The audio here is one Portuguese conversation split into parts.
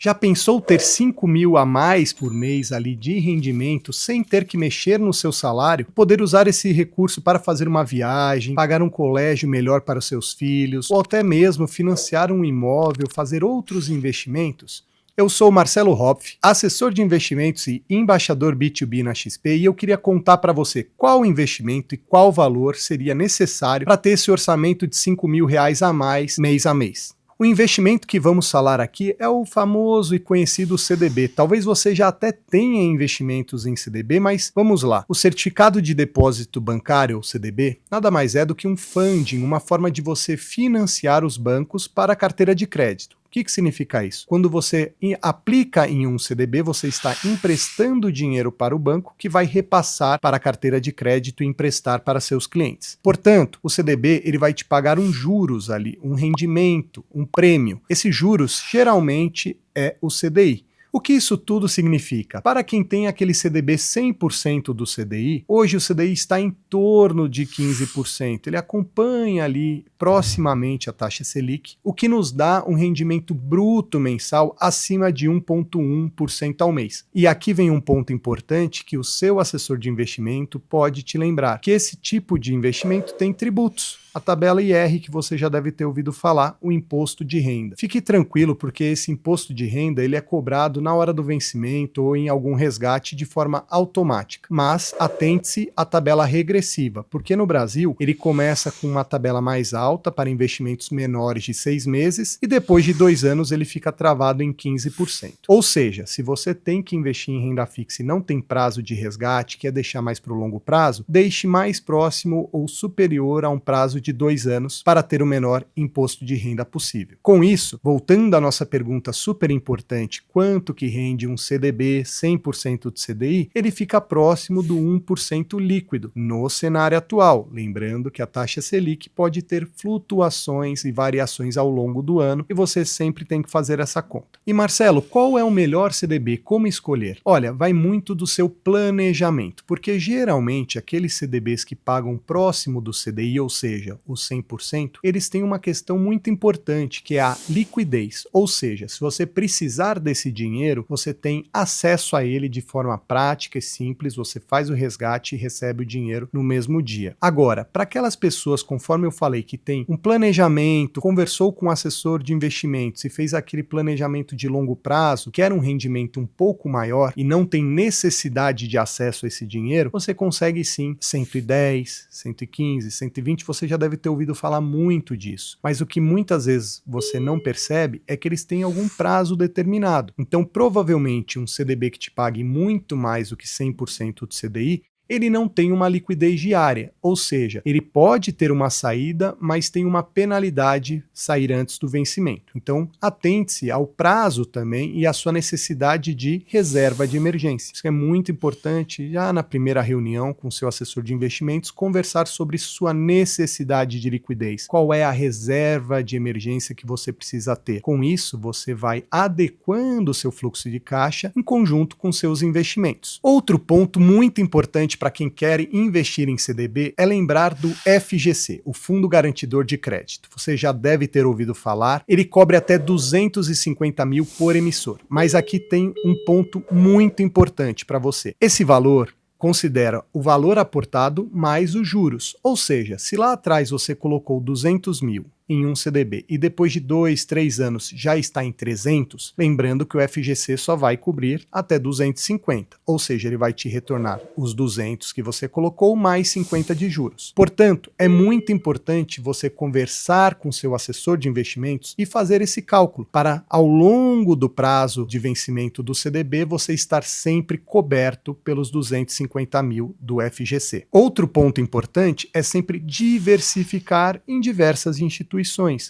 Já pensou ter 5 mil a mais por mês ali de rendimento sem ter que mexer no seu salário? Poder usar esse recurso para fazer uma viagem, pagar um colégio melhor para os seus filhos, ou até mesmo financiar um imóvel, fazer outros investimentos? Eu sou Marcelo Hopf, assessor de investimentos e embaixador B2B na XP, e eu queria contar para você qual investimento e qual valor seria necessário para ter esse orçamento de 5 mil reais a mais mês a mês. O investimento que vamos falar aqui é o famoso e conhecido CDB. Talvez você já até tenha investimentos em CDB, mas vamos lá. O Certificado de Depósito Bancário, ou CDB, nada mais é do que um funding, uma forma de você financiar os bancos para a carteira de crédito. O que significa isso? Quando você aplica em um CDB, você está emprestando dinheiro para o banco que vai repassar para a carteira de crédito e emprestar para seus clientes. Portanto, o CDB ele vai te pagar um juros ali, um rendimento, um prêmio. Esses juros geralmente é o CDI. O que isso tudo significa? Para quem tem aquele CDB 100% do CDI, hoje o CDI está em torno de 15%. Ele acompanha ali proximamente a taxa Selic, o que nos dá um rendimento bruto mensal acima de 1,1% ao mês. E aqui vem um ponto importante que o seu assessor de investimento pode te lembrar, que esse tipo de investimento tem tributos. A tabela IR que você já deve ter ouvido falar, o imposto de renda. Fique tranquilo porque esse imposto de renda ele é cobrado na hora do vencimento ou em algum resgate de forma automática. Mas atente-se à tabela regressiva, porque no Brasil ele começa com uma tabela mais alta para investimentos menores de 6 meses e depois de 2 anos ele fica travado em 15%. Ou seja, se você tem que investir em renda fixa e não tem prazo de resgate, quer deixar mais para o longo prazo, deixe mais próximo ou superior a um prazo de 2 anos para ter o menor imposto de renda possível. Com isso, voltando à nossa pergunta super importante, quanto que rende um CDB 100% de CDI, ele fica próximo do 1% líquido no cenário atual, lembrando que a taxa Selic pode ter flutuações e variações ao longo do ano e você sempre tem que fazer essa conta. E Marcelo, qual é o melhor CDB? Como escolher? Olha, vai muito do seu planejamento, porque geralmente aqueles CDBs que pagam próximo do CDI, ou seja, os 100%, eles têm uma questão muito importante, que é a liquidez. Ou seja, se você precisar desse dinheiro, você tem acesso a ele de forma prática e simples, você faz o resgate e recebe o dinheiro no mesmo dia. Agora, para aquelas pessoas, conforme eu falei, que tem um planejamento, conversou com um assessor de investimentos e fez aquele planejamento de longo prazo, quer um rendimento um pouco maior e não tem necessidade de acesso a esse dinheiro, você consegue sim 110, 115, 120, você já deve ter ouvido falar muito disso, mas o que muitas vezes você não percebe é que eles têm algum prazo determinado. Então, provavelmente, um CDB que te pague muito mais do que 100% do CDI, ele não tem uma liquidez diária, ou seja, ele pode ter uma saída, mas tem uma penalidade sair antes do vencimento. Então, atente-se ao prazo também e à sua necessidade de reserva de emergência. Isso é muito importante, já na primeira reunião com seu assessor de investimentos, conversar sobre sua necessidade de liquidez. Qual é a reserva de emergência que você precisa ter? Com isso, você vai adequando o seu fluxo de caixa em conjunto com seus investimentos. Outro ponto muito importante para quem quer investir em CDB é lembrar do FGC, o Fundo Garantidor de Crédito. Você já deve ter ouvido falar, ele cobre até 250 mil por emissor. Mas aqui tem um ponto muito importante para você. Esse valor considera o valor aportado mais os juros. Ou seja, se lá atrás você colocou 200 mil em um CDB e depois de 2, 3 anos já está em 300, lembrando que o FGC só vai cobrir até 250, ou seja, ele vai te retornar os 200 que você colocou mais 50 de juros. Portanto, é muito importante você conversar com seu assessor de investimentos e fazer esse cálculo para, ao longo do prazo de vencimento do CDB, você estar sempre coberto pelos 250 mil do FGC. Outro ponto importante é sempre diversificar em diversas instituições.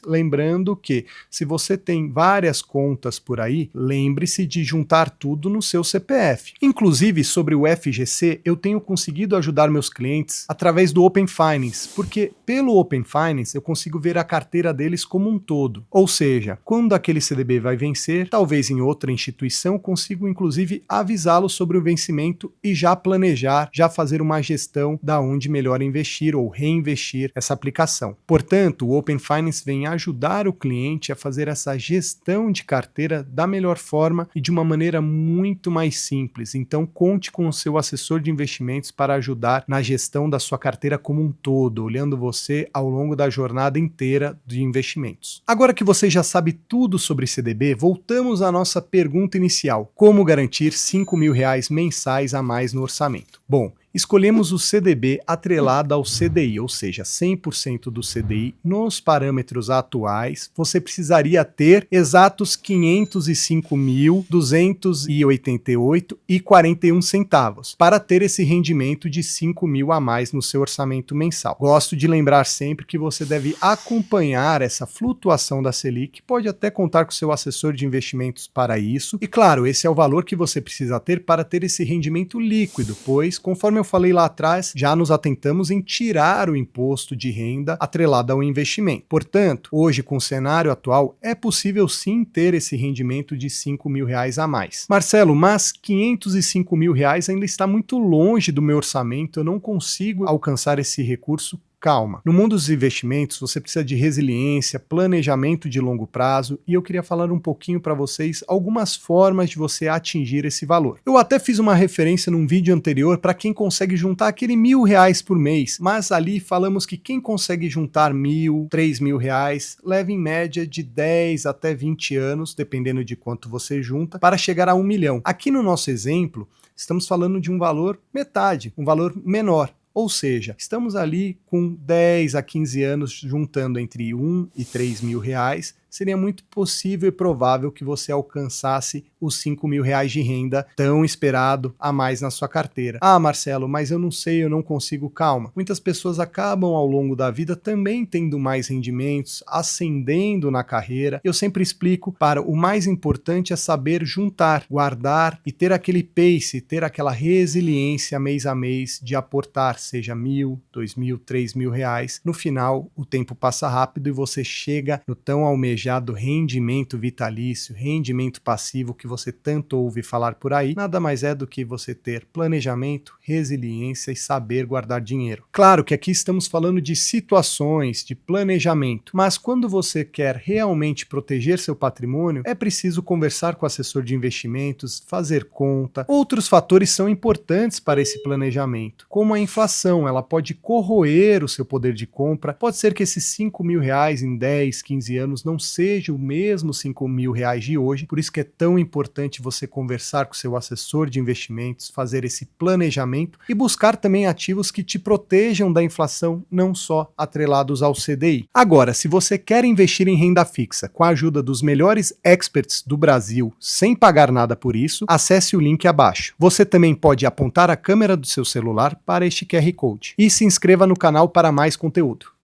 Lembrando que, se você tem várias contas por aí, lembre-se de juntar tudo no seu CPF. Inclusive, sobre o FGC, eu tenho conseguido ajudar meus clientes através do Open Finance, porque pelo Open Finance eu consigo ver a carteira deles como um todo. Ou seja, quando aquele CDB vai vencer, talvez em outra instituição, eu consigo inclusive avisá-lo sobre o vencimento e já planejar, já fazer uma gestão da onde melhor investir ou reinvestir essa aplicação. Portanto, o Open Finance Finance vem ajudar o cliente a fazer essa gestão de carteira da melhor forma e de uma maneira muito mais simples. Então conte com o seu assessor de investimentos para ajudar na gestão da sua carteira como um todo, olhando você ao longo da jornada inteira de investimentos. Agora que você já sabe tudo sobre CDB, voltamos à nossa pergunta inicial: como garantir R$ 5.000 mensais a mais no orçamento? Bom, escolhemos o CDB atrelado ao CDI, ou seja, 100% do CDI. Nos parâmetros atuais, você precisaria ter exatos R$ 505.288,41 para ter esse rendimento de 5.000 a mais no seu orçamento mensal. Gosto de lembrar sempre que você deve acompanhar essa flutuação da Selic, pode até contar com seu assessor de investimentos para isso. E claro, esse é o valor que você precisa ter para ter esse rendimento líquido, pois, conforme eu falei lá atrás, já nos atentamos em tirar o imposto de renda atrelado ao investimento. Portanto, hoje, com o cenário atual, é possível sim ter esse rendimento de R$ 5.000 a mais. Marcelo, mas R$ 505.000 ainda está muito longe do meu orçamento, eu não consigo alcançar esse recurso. Calma. No mundo dos investimentos, você precisa de resiliência, planejamento de longo prazo, e eu queria falar um pouquinho para vocês algumas formas de você atingir esse valor. Eu até fiz uma referência num vídeo anterior para quem consegue juntar aquele R$ 1.000 por mês, mas ali falamos que quem consegue juntar R$ 1.000, R$ 3.000, leva em média de 10 até 20 anos, dependendo de quanto você junta, para chegar a R$ 1 milhão. Aqui no nosso exemplo, estamos falando de um valor metade, um valor menor. Ou seja, estamos ali com 10 a 15 anos juntando entre R$ 1 e R$ 3.000, seria muito possível e provável que você alcançasse os R$ 5.000 de renda tão esperado a mais na sua carteira. Ah, Marcelo, mas eu não sei, eu não consigo. Calma. Muitas pessoas acabam ao longo da vida também tendo mais rendimentos, ascendendo na carreira. Eu sempre explico, o mais importante é saber juntar, guardar e ter aquele pace, ter aquela resiliência mês a mês de aportar, seja R$ 1.000, R$ 2.000, R$ 3.000. No final, o tempo passa rápido e você chega no tão almejado rendimento vitalício, rendimento passivo que você tanto ouve falar por aí. Nada mais é do que você ter planejamento, resiliência e saber guardar dinheiro. Claro que aqui estamos falando de situações, de planejamento, mas quando você quer realmente proteger seu patrimônio, é preciso conversar com o assessor de investimentos, fazer conta. Outros fatores são importantes para esse planejamento, como a inflação. Ela pode corroer o seu poder de compra. Pode ser que esses R$ 5.000 em 10, 15 anos não seja o mesmo R$ 5.000 de hoje, por isso que é tão importante você conversar com seu assessor de investimentos, fazer esse planejamento e buscar também ativos que te protejam da inflação, não só atrelados ao CDI. Agora, se você quer investir em renda fixa com a ajuda dos melhores experts do Brasil, sem pagar nada por isso, acesse o link abaixo. Você também pode apontar a câmera do seu celular para este QR Code e se inscreva no canal para mais conteúdo.